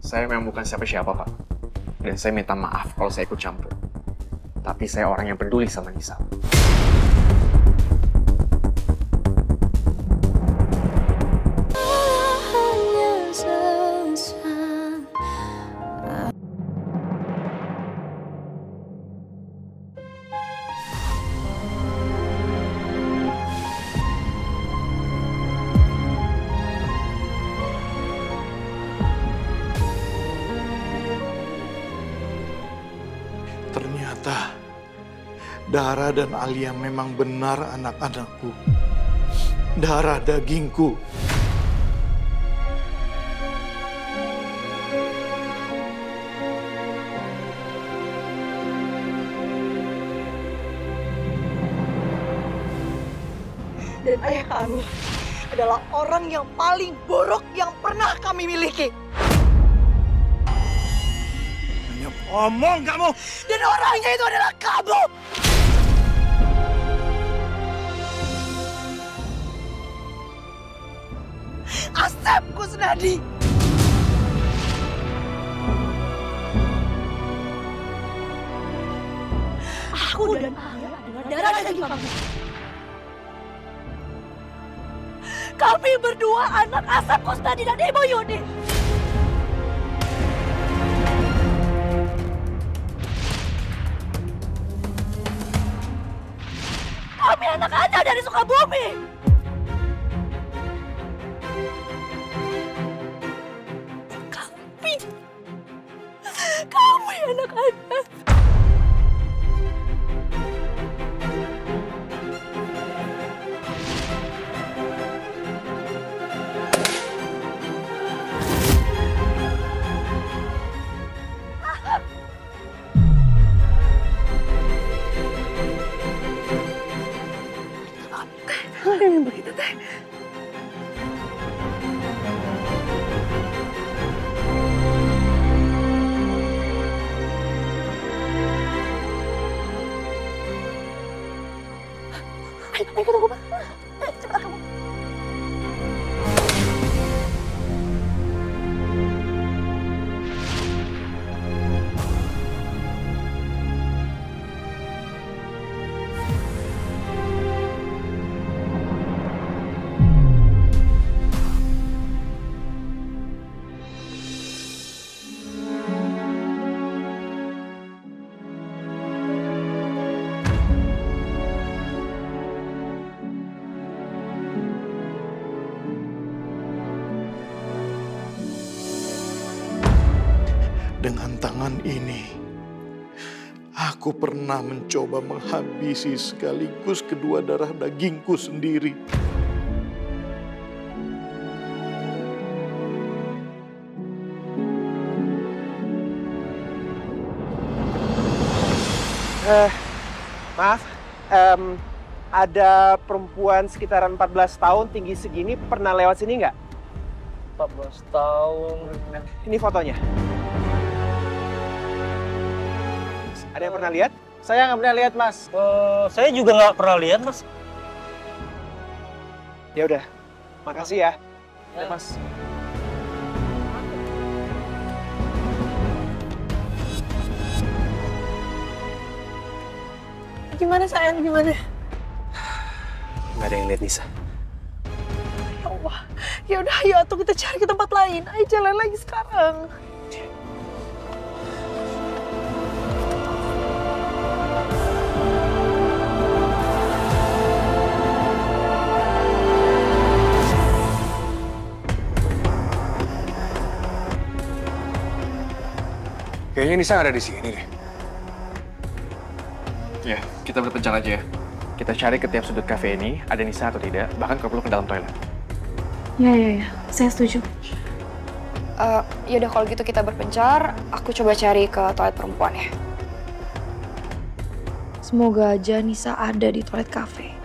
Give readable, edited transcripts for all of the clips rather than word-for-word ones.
Saya memang bukan siapa-siapa, Pak. Dan saya minta maaf kalau saya ikut campur. Tapi saya orang yang peduli sama Nisa. Ternyata Dara dan Alia memang benar anak-anakku. Darah dagingku. Dan ayah kami adalah orang yang paling buruk yang pernah kami miliki. Omong kamu! Dan orangnya itu adalah kamu! Asep Kusnadi! Aku dan ayah adalah darah daging kamu. Kami berdua anak Asep Kusnadi dan Ibu Yuni. Kami anak Anda dari Sukabumi. Kami anak Anda. Begitu teh. Ayo kita tunggu, Pak. Cepat kamu. Dengan tangan ini, aku pernah mencoba menghabisi sekaligus kedua darah dagingku sendiri. Maaf, ada perempuan sekitaran 14 tahun, tinggi segini, pernah lewat sini nggak? 14 tahun. Ini fotonya. Ada yang pernah lihat? Saya nggak pernah lihat, Mas. Saya juga nggak pernah lihat, Mas. Ya udah, makasih ya. Ya, Mas. Gimana sayang, gimana? Nggak ada yang lihat Nisa. Ya Allah. Ya udah, ayo atuh kita cari ke tempat lain. Ayo jalan lagi sekarang. Kayaknya Nisa nggak ada di sini deh. Ya, kita berpencar aja ya. Kita cari ke tiap sudut kafe ini, ada Nisa atau tidak, bahkan kalau perlu ke dalam toilet. Ya, saya setuju. Yaudah kalau gitu kita berpencar, aku coba cari ke toilet perempuan ya. Semoga aja Nisa ada di toilet kafe.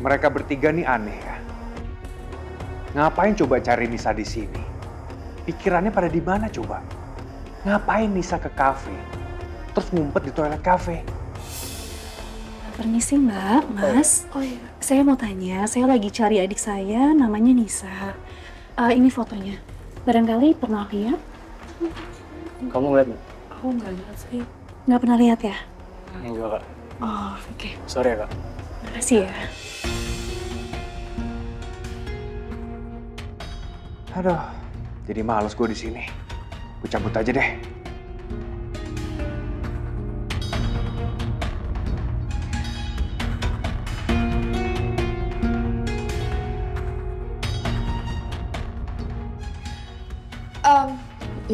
Mereka bertiga nih aneh ya. Ngapain coba cari Nisa di sini? Pikirannya pada di mana coba? Ngapain Nisa ke kafe? Terus ngumpet di toilet kafe? Permisi Mbak, Mas. Oh iya. Saya mau tanya, saya lagi cari adik saya, namanya Nisa. Ini fotonya. Barangkali pernah lihat? Kamu ngeliat nggak? Aku nggak lihat sih. Nggak pernah lihat ya? Enggak, Kak. Oh, oke. Sorry ya, Kak. Makasih ya. Aduh, jadi males gue di sini. Gue cabut aja deh.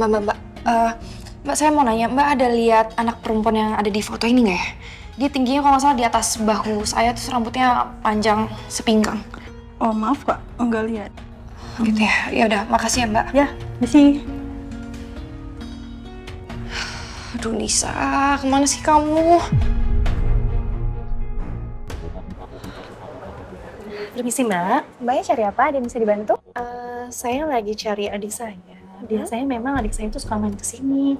Mbak, saya mau nanya, Mbak ada lihat anak perempuan yang ada di foto ini nggak ya? Dia tingginya kalau nggak salah di atas bahu saya, terus rambutnya panjang sepinggang. Oh maaf Kak, enggak lihat. Gitu ya? Ya udah, makasih ya Mbak. Ya, misi. Aduh Nisa, kemana sih kamu? Permisi Mbak. Mbaknya cari apa? Ada yang bisa dibantu? Saya lagi cari adik saya. Biasanya memang adik saya itu suka main kesini.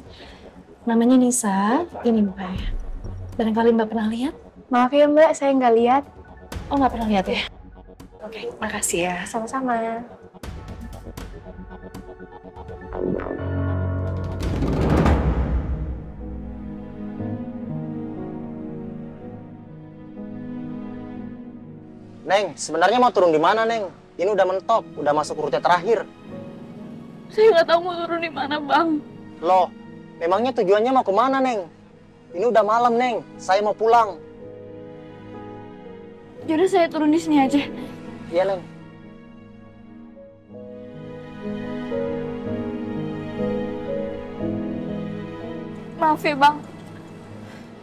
Namanya Nisa. Ini mukanya. Barangkali Mbak pernah lihat? Maaf ya Mbak, saya nggak lihat. Oh, nggak pernah lihat ya? Oke, makasih ya. Sama-sama. Neng, sebenarnya mau turun di mana, Neng? Ini udah mentok, udah masuk rute terakhir. Saya nggak tahu mau turun di mana, Bang. Loh, memangnya tujuannya mau kemana, Neng? Ini udah malam, Neng. Saya mau pulang. Jadi saya turun di sini aja. Iya, Neng. Maaf ya, Bang.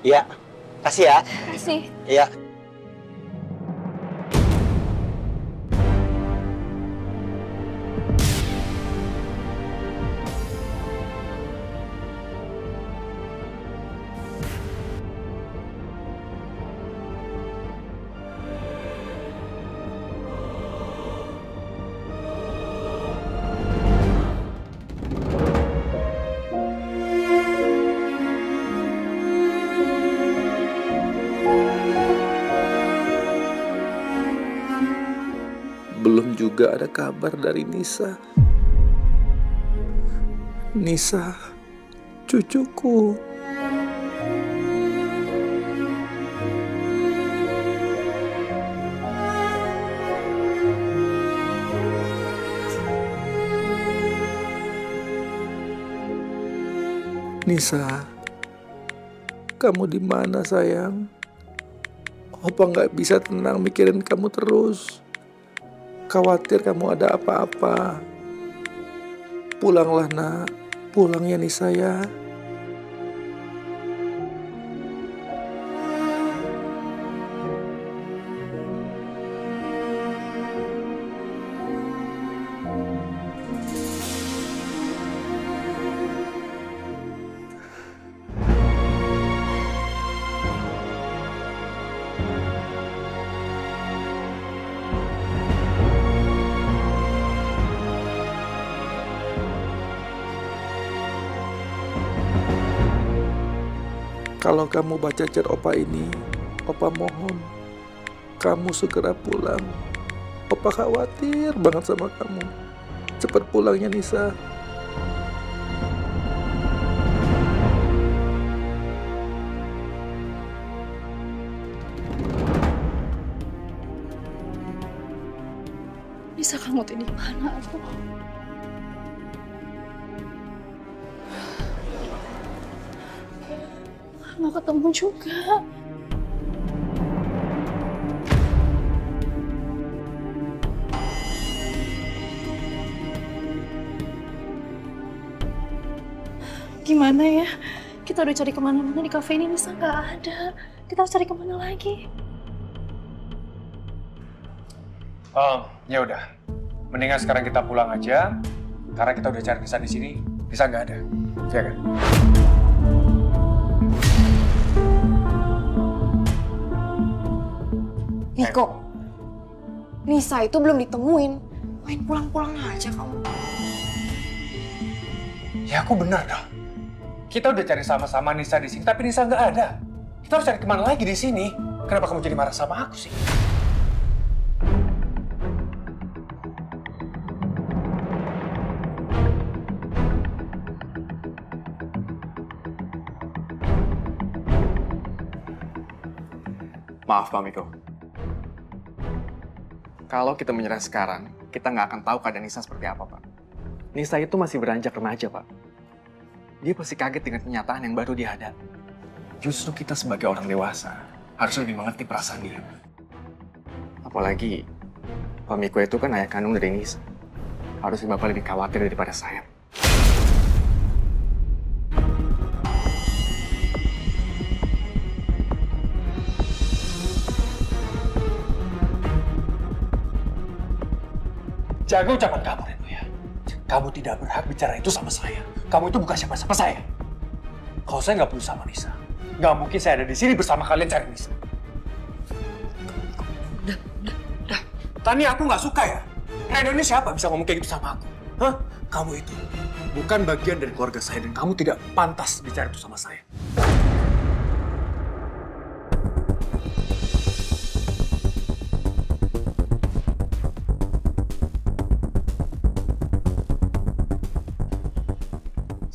Iya. Kasih ya. Kasih. Iya. Belum juga ada kabar dari Nisa. Nisa, cucuku. Nisa, kamu di mana sayang? Opa nggak bisa tenang mikirin kamu terus. Khawatir kamu ada apa-apa. Pulanglah nak, pulang ya Nisa ya. Kalau kamu baca chat Opa ini, Opa mohon kamu segera pulang. Opa khawatir banget sama kamu. Cepat pulangnya Nisa. Bisa kamu tuh di mana aku? Nggak ketemu juga. Gimana ya? Kita udah cari kemana-mana di kafe ini, Nisa nggak ada. Kita harus cari kemana lagi? Oh, ya udah. Mendingan sekarang kita pulang aja, karena kita udah cari Nisa di sini. Nisa nggak ada, ya kan? Niko, Nisa itu belum ditemuin. Main pulang-pulang aja kamu. Ya aku benar dong. Kita udah cari sama-sama Nisa di sini, tapi Nisa nggak ada. Kita harus cari kemana lagi di sini? Kenapa kamu jadi marah sama aku sih? Maaf Pak Miko. Kalau kita menyerah sekarang, kita nggak akan tahu keadaan Nisa seperti apa, Pak. Nisa itu masih beranjak remaja, Pak. Dia pasti kaget dengan kenyataan yang baru dihadapi. Justru kita sebagai orang dewasa harus lebih mengerti perasaan dia. Apalagi, Pak Miko itu kan ayah kandung dari Nisa. Harusnya Bapak lebih khawatir daripada saya. Jaga ucapan kamu, Reno ya. Kamu tidak berhak bicara itu sama saya. Kamu itu bukan siapa-siapa saya. Kalau saya nggak perlu sama Nisa, nggak mungkin saya ada di sini bersama kalian cari Nisa. Udah. Tani, aku nggak suka ya. Reno ini siapa bisa ngomong kayak gitu sama aku? Hah? Kamu itu bukan bagian dari keluarga saya dan kamu tidak pantas bicara itu sama saya.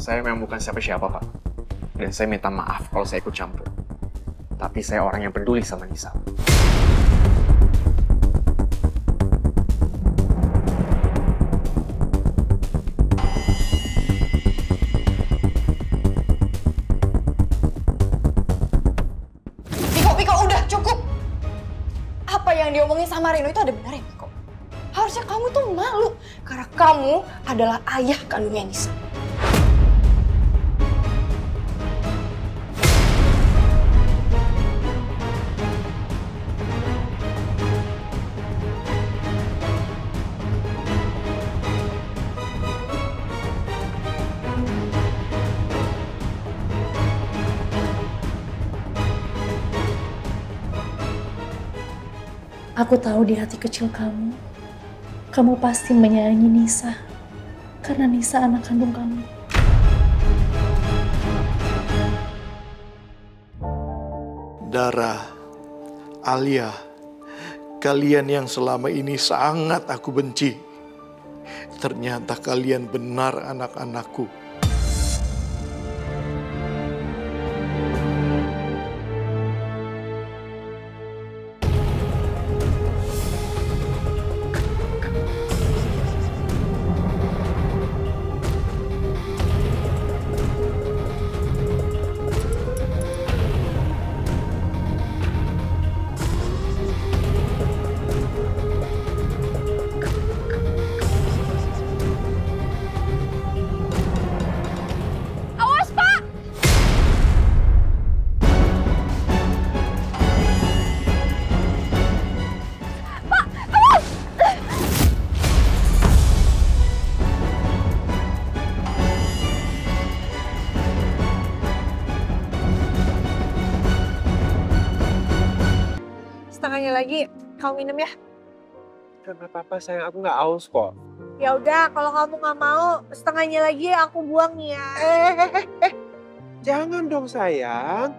Saya memang bukan siapa-siapa, Pak. Dan saya minta maaf kalau saya ikut campur. Tapi saya orang yang peduli sama Nisa. Piko, udah cukup. Apa yang diomongin sama Reno itu ada benarnya, Piko. Harusnya kamu tuh malu karena kamu adalah ayah kandungnya Nisa. Aku tahu di hati kecil kamu pasti menyayangi Nisa. Karena Nisa anak kandung kamu. Dara, Alia, kalian yang selama ini sangat aku benci. Ternyata kalian benar anak-anakku. Setengahnya lagi, kamu minum ya? Gak apa-apa sayang, aku nggak haus kok. Ya udah, kalau kamu nggak mau, setengahnya lagi aku buang ya. Jangan dong sayang.